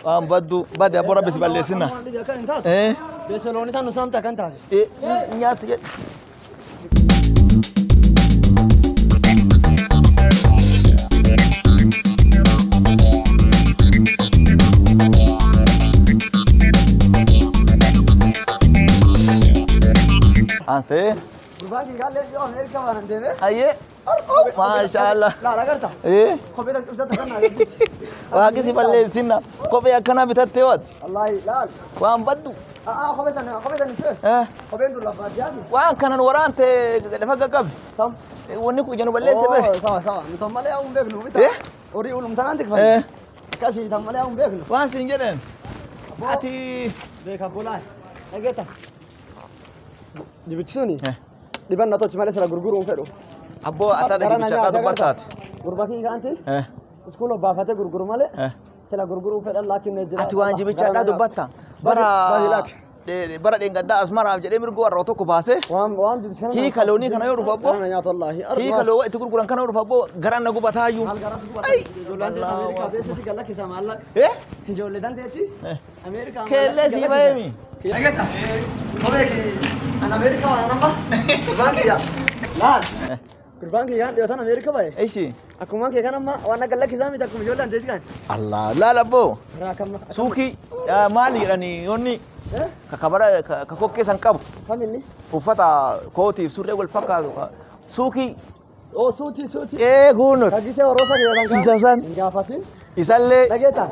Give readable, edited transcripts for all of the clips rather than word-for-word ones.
بدو بدي أبورا بس بالليسنا إيه بس لوني تانو سامتا كنتا إيه نيات أنسى قرباني قال لي جو أمريكا وانا ندمه أيه ما شاء الله لا لا قرطة إيه خبيرك إيش تكنا واقسي بالليسنا كوفي أكنا بتتوت الله لا وان بدو خبيرنا نسيه خبيرنا دول بادياني وان كان ورانت لفقا قبل تم ونكو جنوب الليسة به سوا نتم عليه أم بيكنو بيتا أوري أولم تنانتك فاي إيه كاسي تم عليه أم بيكنو وان سينجرين أتي بيكا بولاي أجيتا جبتشوني دبنا توش مالس لا غرغرو فدو أبو أتى بيشاتا دبتات غربكي كانتي سكولو بافته غرغرو مالي سلا غرغرو فدو لكن نجرا أتي وان بيشاتا دبتا برا دينغدا أسمر أبجد مرغو الروتو كباسه وان جبتشنا هي كلوني كنا يورو فابو أنا يا الله هي كلو وقت غرغران كنا يورو فابو غران نغو بتايو أي جولان أمريكا بيسة قال لك كسام الله إيه جولان تيجي أمريكا كله سي بايمي أجيتا هوكي أنا أمريكا وأنا نبى قربانك يا لا قربانك يا ديوتان أمريكا باي إيشي aku mah kayak kan amma warna galak kizami tak kujualan jadi kan Allah la la bo rakam suki mali rani yoni kakabara kakokke sankab kami ni ufata koti surre wal fakka suki oh suti gunut kagise orosa ke kan isasan ngafatin isalle lageta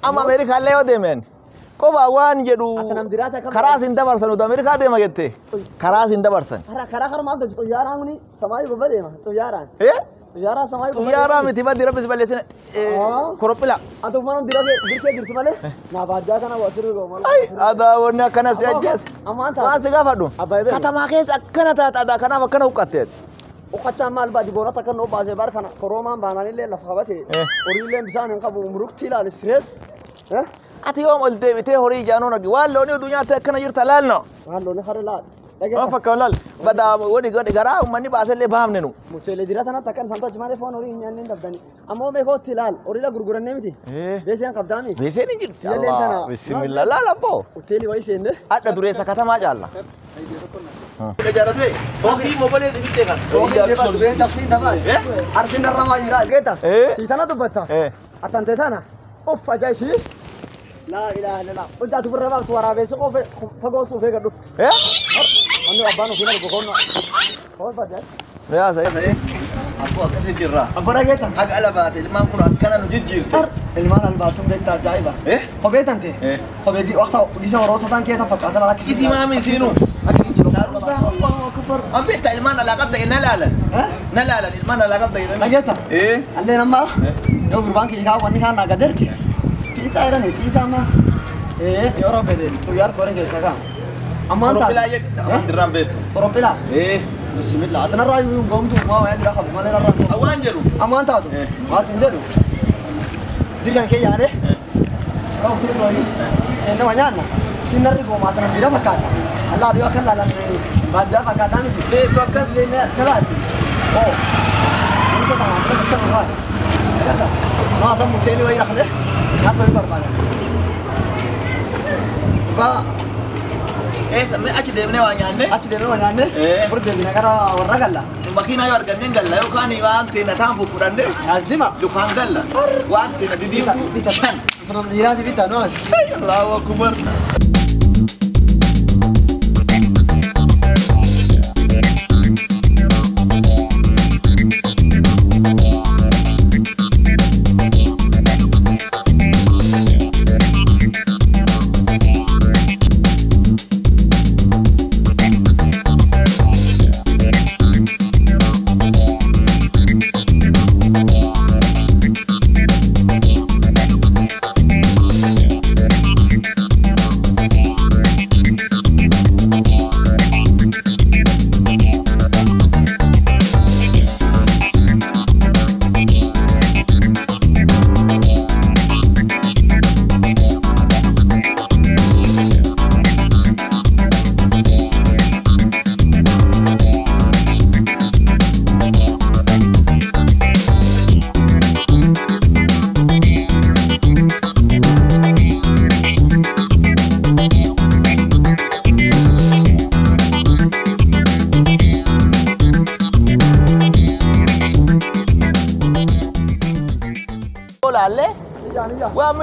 amma amerika le odemen ko ba wan jedu atanam dirata kam karas inda barsan do amerika de magette karas inda barsan kara mal to yaran ni samay go bade ma to yaran Yara samay ko yara mi tiba dira bes balesina koropila atu manam dira dirke dirti male na baadiyaa kana wasiru go mal ay ada wonna kana si ajjas amanta wa siga fadu katama kes akkana ta ada kana makana uqatet uqacha mal baadi bona takan no baase bar kana koroman banani le lafabate orile bisan qabu umrukti la stress ati yom ol debite hori jano nagi wallo ni dunya ta kana yirta lalno wallo ni khare la ما فكرنا بدا ودي قد قرا وماني باسل بهم ننو مشيله ديرا تنا تكن سانتا جماله فون اوري نين دبداني اما مي هو تلال اوري لا غرغرن نمتي بيسين قبدامي بيسين جيرت الله بسم الله لا لا بو اوتيلي ويسين ادا دري سكتا ما جالنا جارتي اوكي موبايل زيته كان اوكي بين تفسير دبا ارسن الرما يرا جيتا تيتانا دبتا اتانتي تانا اوف اجايشي لا اله الا الله وجات بربا تورا بيس قف فغوسو فيغا دو أنا أبانو فينا بكونا كون فاجأ يا سيد أبو أكسي جرا أبو رجعت حق على بات المان كنا كنا نجيب جيرت المان الباتون بيت عجائبة خبيت أنت خبيت وقت جيسا وروسا تان كيتا فقط أنا لك كيسي ما من سينو أكسي جلو الله أكبر أم بيت المان على قبضة نلالا نلالا المان على قبضة رجعت اللي نما يو قربانك يكاو واني كان نقدر في سايرني في سما يا رب بدل تو يار كوري كيسا كام أمان تا درام بيت تروبيلا بسم الله أتنا رأي يوم قوم تو ما وين درا خبر ما لنا رأي أوان جلو أمان تا ما سنجلو ديران كي يعني أو تقول لي سنة ويانا سنة ريكو ما أتنا ديرا فكاتا الله ديوا كذا لنا بعدها فكاتا ميتي بيت وكذا سنة ثلاثة أو لسه تمام لسه ما ما سمو تاني وين رحله هاتوا يبرمجة سمي أشي دمنا وانيانه أشي دمنا وانيانه برد دينا كرا ورقلا ماكينة يورجنين قلا يو كان يوان تينا تامبو فرنده عزيمة لو كان قلا وان تينا ديديو شان فرن يراتي بيتا ناس الله أكبر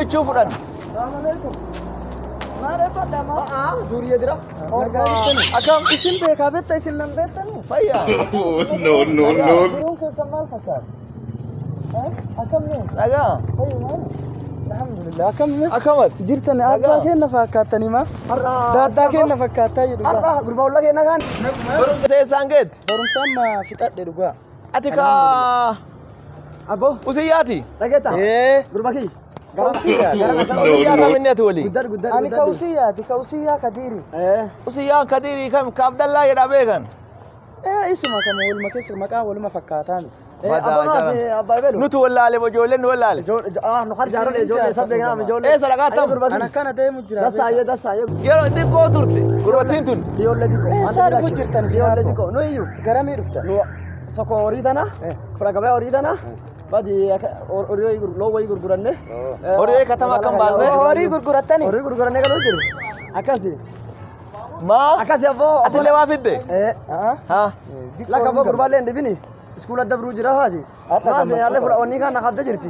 michuu fudhan. Assalamualaikum. Mare pada ma. Duriya dira. Akam isin beka betta isin nan betta ni. Fayya. No. Durun ke samal fasad. Akam ni. Naga. Fayya. Alhamdulillah. Akam ni. Akamat. Jirtan abba ke nafakatani ma. Dada ke nafakata yidu. Arra gurba ulla ke nagan. Barumsa sai sanget. Barumsa ma fitadde duga. Atika Abo. Usiyati. Lageta. Gurba ki. Kausiya. Usiya kamini atwali. Gudar. Ani kausiya kadiri. Usiya kadiri kam ka Abdallah ya dabegan. Isma kam wal makis maka wal mafakatan. Nutu wallaale bojolen wallaale. No khar jaarole jolle sab degna me jolle. Sadaqatam. Ana kana de mujra. Dasaye. Yero diko turte. Gurbatin tun. Yolle diko. Sar mujirtan yolle diko. No yu. Garami rufta. No soko oridana. Kula gabe oridana. Badi oriyo logo gurguranne. Oriyo katama kam balde. Oriyo gurguratani. Oriyo gurguranne galo jiru. Akasi. Ma. Akasi abo. Atile wafidde. Ha. La kabo gurbale ndibini. School adda bru jira haji. Ma se alle fula onni kana khabda jirti.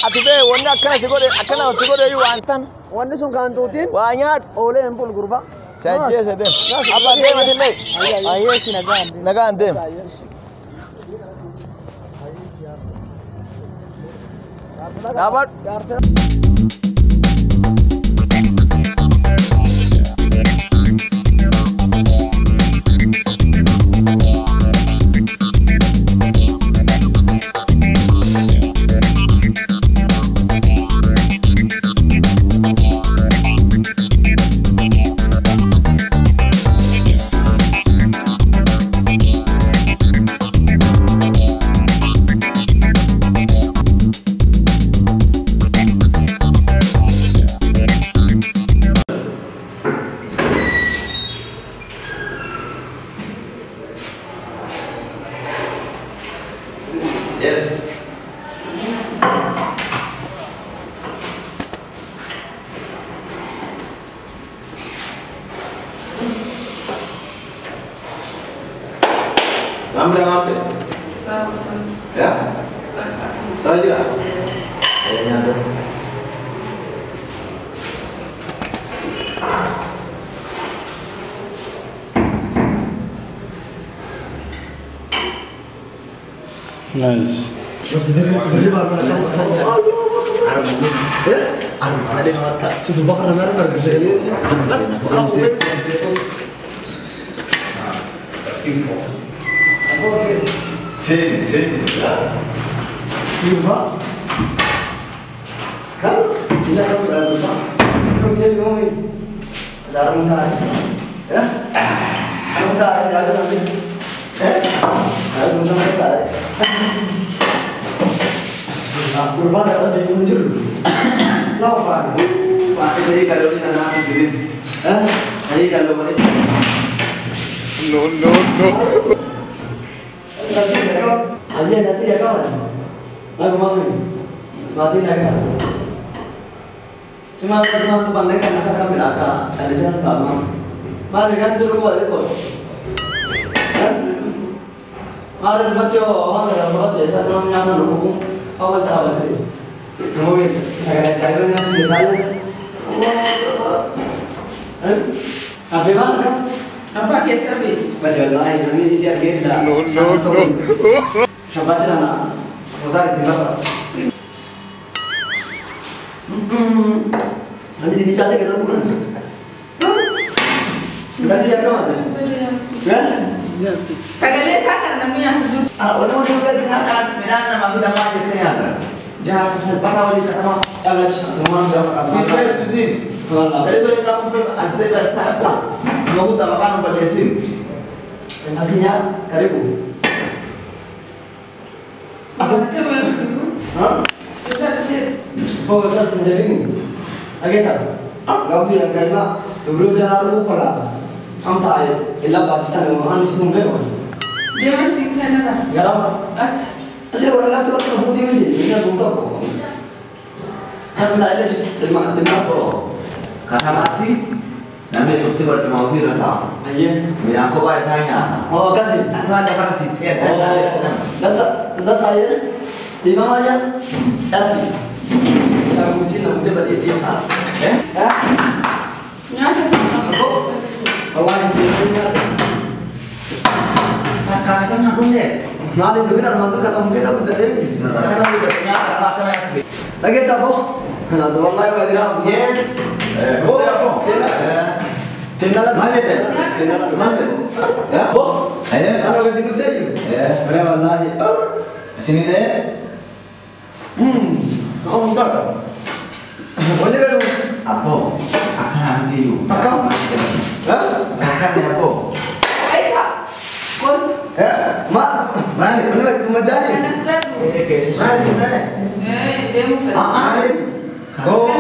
Atibe wonna akana sigode yu antan. Wonni sun kan tutin. Wanyat Ole empul gurba. sajje sedem. Abba de madille. Aye si Naga andem. Dapat. Yes. Namanya apa? Ya? Saja. Kayaknya ada. Nice. Dari baru nak saja. Ada mata. Sudah bakar merah bisa lihat. Bas. Sim. Siapa? Kan? Tidak kamu berapa? Kamu jadi ngomong. Ada orang tahu. Ya? Kamu tahu ada nanti. Ada orang tahu. Kurban ada di muncul. Lawan. Pak tadi kalau kita nak kirim. Tadi kalau mana sih? No. Nanti ya kawan. Lagu mami. Mati naga. Semangat tu pandai kan nak kami nak cari siapa mama. Mari kan suruh buat itu. Mari baca orang orang buat desa kalau nyata lugu. Awal tahu tadi. Mungkin saya cari yang detail. Apa mana kan? Apa kisah ni? Betul lah, ini isi harga sudah. No. Syabat lah, rosa itu apa? Nanti jadi cantik kita bulan. Nanti yang mana? Ya. Segala sana namanya tujuh. Orang juga dengarkan, medan nama aku dah macam ni ada. Jangan salpatee wali sama. Alas, rumah dia. Sifat itu sih. Dari soal kamu tu asli besar apa? Mau tak makan balesin. Nantinya karibu. Apa tu? Besar tu. Oh, besar tu jadi ni. Agak tak? Kau tu yang kaya mak. Dulu jalan lu pula. Am tahu. Illa basitan orang situ berapa? Dia masih mana? Garam. Asyik orang lelaki tu terhubung ni. Ini aku tahu. Kan dah ada lima pro. Kata mati. Namanya cuti bertemu Afan rata. Ayah. Bila aku bayar saya. Oh, kasih. Atma ada pada situ. Oh, dah saya. Di mana aja? Tapi. مسين نموذج بديتي ها ها Nyaata sama. والله Kakak nak dong deh. ما لي دوينا المنطقة كتب كذا بدأ لقيت أبو هذا والله ما أدري Yes. أبو تنا لا ما جت تنا لا ما جت يا أبو أنا قلت لك تيجي أنا والله Sini deh. أو مدرك وين كده Apa? Akan nanti yuk. أكم ها Akan ya apa? Aika. Coach. ما أنا مجاني Anak berat. ما سمعنا Dia mau علي أوه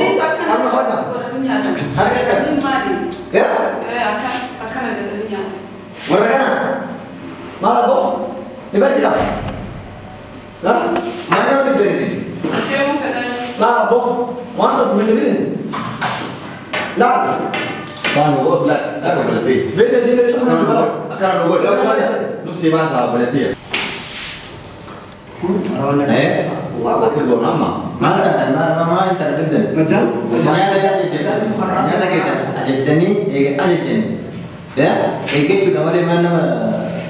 أنا خدنا Harga ini mari. يا Akan ada darinya. ورقنا ما أبو يبرد لا لا Mana udah beres? Dia mau ada. لا أبو ما أنت من اللي لا Kan gua belak, aku bersih. بس أجي تشوف أنا بقول Akan gua lu sih masa berarti ya? Aku gua nama. Mama itu ada beda. مجال Saya ada jadi saya ada kisah. Jadi ni, ada jadi. Ya, ini sudah ada mana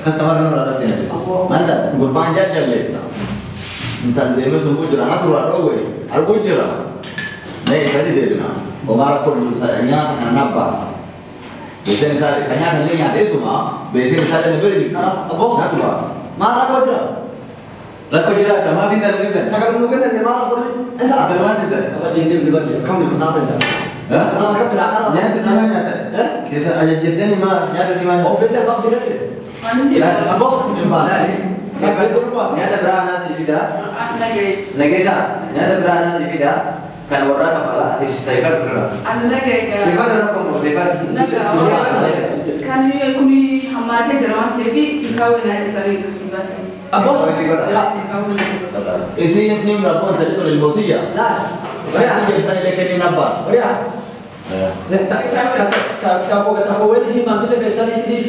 customer orang ada ni. Mana? Gurban jajan lesa. Entah dia lu sembuh jalan atau orang gue. Aku jalan. Nih saya di mana? Omar aku dulu saya nyata kan nabas. Biasanya saya kanya tadi nyata semua. Biasanya saya ada beri. Abu Nabas. ما راح أقدر Rakau jira, kamu pintar pintar. سكر ممكن إني ما راح أقدر أنت Apa mana itu? أبدي إني بدي كم يكون ناقل ده Hah? أنا كم بالآخر Nyata sih nyata. Kisah aja jadi ni mah nyata sih mana? أو بس أبغى سيرته Mana dia? أبو Nyata بس أبغى nyata berana sih tidak. Lagi. Nagisa, nyata berana sih tidak. Kan orang kepala istighfar berana. Lagi. Istighfar orang kamu istighfar. Kan kuni hamate jalan TV tikau ini sari tinggal sini. أبو Isi ni melakukan tadi tu lebih bukti ya. لا Isi dia saya lekin ni nabas. وريا كابو كابو وين سي مانتو لي فيسالي تريف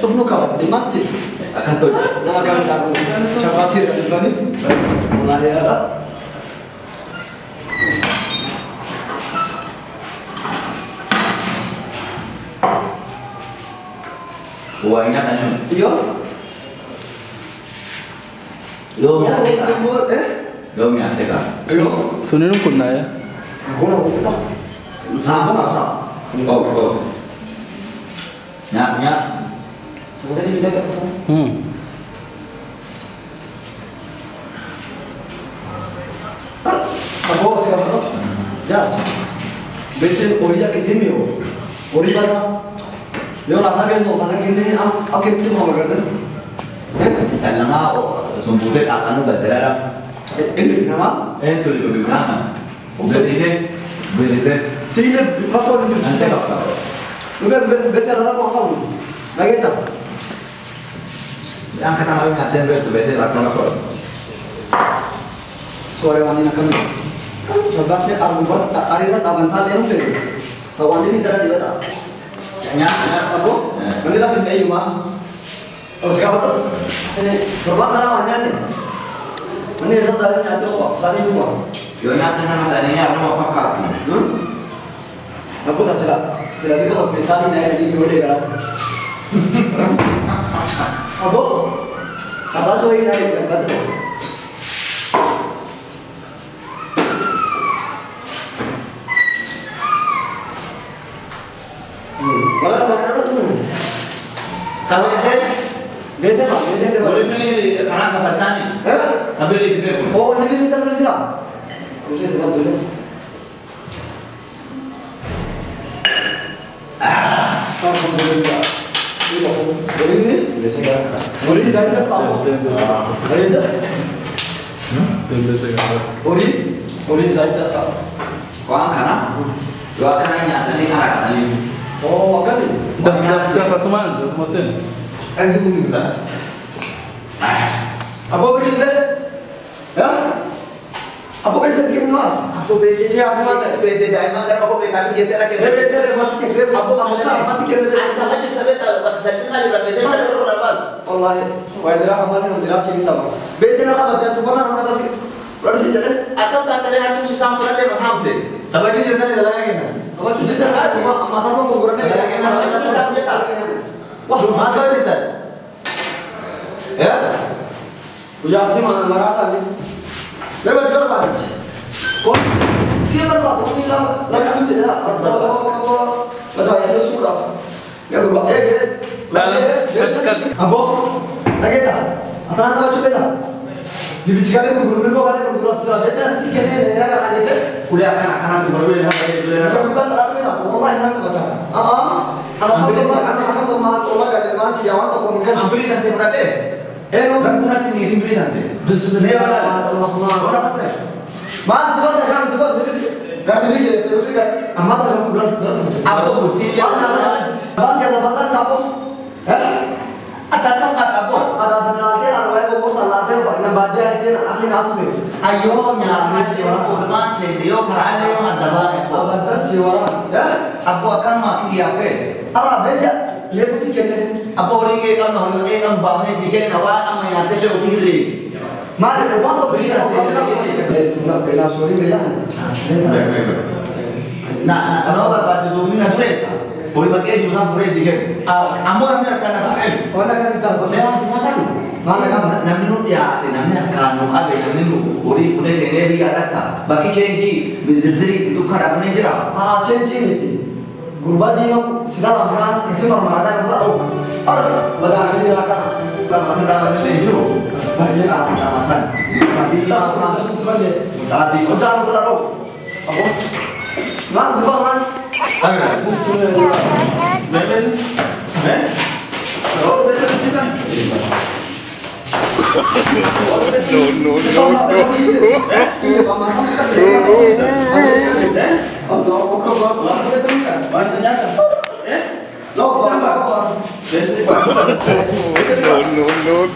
شوف له كابو دي مانتي Akan tu. لا كابو كابو شباتي البني والله يا رب Uangnya tanya. يو Yo, يا كمور yo nyata kan. يو Sunirun kunna ya. أقول أقول كده Sa. Oh. Nyak. سمعت لي كده أبو سيارة جاس بس أوريا كزيميو أوريا بنا يو راسا كيسو بنا كني أم أكيد تيم هم كردن Karena sumbude akan berderap. اللي بنما Itu lebih berana. Berite. تيجي بقول لي Nanti بس kau. بس أنا ما أفهم لقيت Yang kata malu ngatain betul biasa lakon. سوري واني نكمل شباب تي أربعة أرينا تابن ثالث يوم تري فواني نترى دي بتا Nyak. أبو من لا في أي ما أو سكابة ini berbuat karena wanita nih ini sesuatu yang itu kok sari dua Yo nyata nama tadinya orang mau pakai. aku tak sila itu kok misalnya naik di dua kan Abu kata soalnya naik yang kata kalau apa tuh Kalau biasa deh boleh beli karena kabar tani. Kabel itu beli. oh ini bisa kerja bisa sebab dulu alhamdulillah ini Biasa kan. boleh jadi sama boleh tak boleh jadi sama Kau karena dua karena nyata ni arah kata ni. oh kan Siapa semuanya? Maksudnya? kan itu mungkin bisa apa beri deh ya apa bisa bikin mas Aku besi siapa mana? Besi dah emang kan aku beli tapi kita lagi. bisa deh masih kira apa masih kira Kita aja tapi tak pakai saya juga besi terus lepas. والله ويدرا كمان ندرا تيم تمام بس انا راه بدي تفرنا انا تاسي Berarti sih jadi. Akan tak ada yang tu sampai ada sampai. Tapi tu cerita ni dalam yang mana? Apa cuci tangan? Masa tu kuburannya kayak gini. Masa tu tak punya tak. Wah, mata cerita. Ya? Ujar sih mana marah tadi. Lepas itu apa sih? Kau dia berapa? Kau ni lagi cuci dah. Asal kau betul itu sudah. Ya guru, Abo, lagi tak? Atau nanti macam mana? Jadi jika ni guru mereka kan guru asal biasa sih kene ya kan itu. Kuliah anak guru dia sampai kuliah. Bukan berapa ni tak? Orang yang nak baca. Kalau tu akan tu mak orang kan nanti jawab tu kau mungkin. Beri nanti berada. Kan nanti ni sim beri nanti. Bismillah. Orang apa? Mas sebab jangan tu kau Gak ini gitu, itu kan amat ada bulan. Apa bukti dia? Bang kita bakal apa? Ada tempat apa? Ada nanti ada yang mau tanah apa? Baadiyaa itu ahli nafsu. Ayo nyala si orang ulama sedio kerana yang ada banyak. Abad si orang. Ya? Abu akan mati apa? Apa biasa? Lepas sih kene. Apa orang yang kan bawahnya sih kene awak amai nanti le ufiri. Mana ada waktu berita? Nak kena sorry beyan. Nah, kalau bapak itu mina duresa, boleh pakai jurusan duresi kan? Amor amir kan atau el? Mana kasih tahu? Memang semua kan? Mana kan? Namanya nu dia, namanya kan nu kabe, namanya nu ori kuda kene dia ada. Baki cengi, bizizri itu karena menjera. Cengi ni. Gurba dia sedang makan, kesemar makan apa? Badan ini laka. Selama kita menjero, banyak apa masan. Mati Tas sebenarnya. Tadi Kau jangan berlalu. Apa? Mak, gua man. Ayo. Bismillah. Bebas. Oh, bebas bisa. No. Iya, Pak Maham kan. Allah, kau kau. Bahan senjata. Lo siapa? Biasanya Pak. No.